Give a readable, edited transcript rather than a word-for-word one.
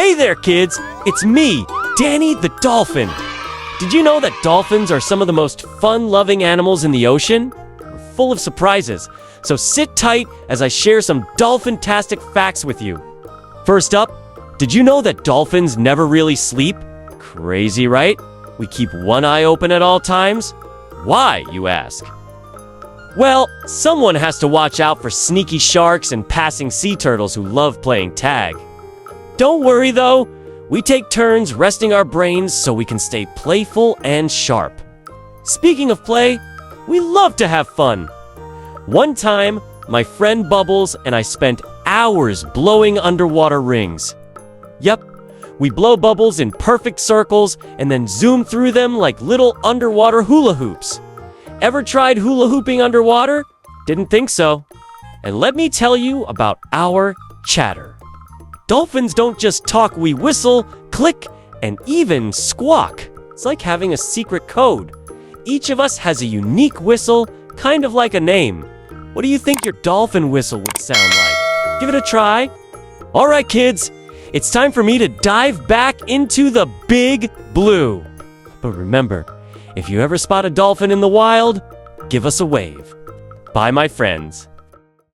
Hey there, kids! It's me, Danny the Dolphin. Did you know that dolphins are some of the most fun-loving animals in the ocean? We're full of surprises, so sit tight as I share some dolphin-tastic facts with you. First up, did you know that dolphins never really sleep? Crazy, right? We keep one eye open at all times. Why, you ask? Well, someone has to watch out for sneaky sharks and passing sea turtles who love playing tag. Don't worry though, we take turns resting our brains so we can stay playful and sharp. Speaking of play, we love to have fun. One time, my friend Bubbles and I spent hours blowing underwater rings. Yep, we blow bubbles in perfect circles and then zoom through them like little underwater hula hoops. Ever tried hula hooping underwater? Didn't think so. And let me tell you about our chatter. Dolphins don't just talk, we whistle, click, and even squawk. It's like having a secret code. Each of us has a unique whistle, kind of like a name. What do you think your dolphin whistle would sound like? Give it a try. All right, kids, it's time for me to dive back into the big blue. But remember, if you ever spot a dolphin in the wild, give us a wave. Bye, my friends.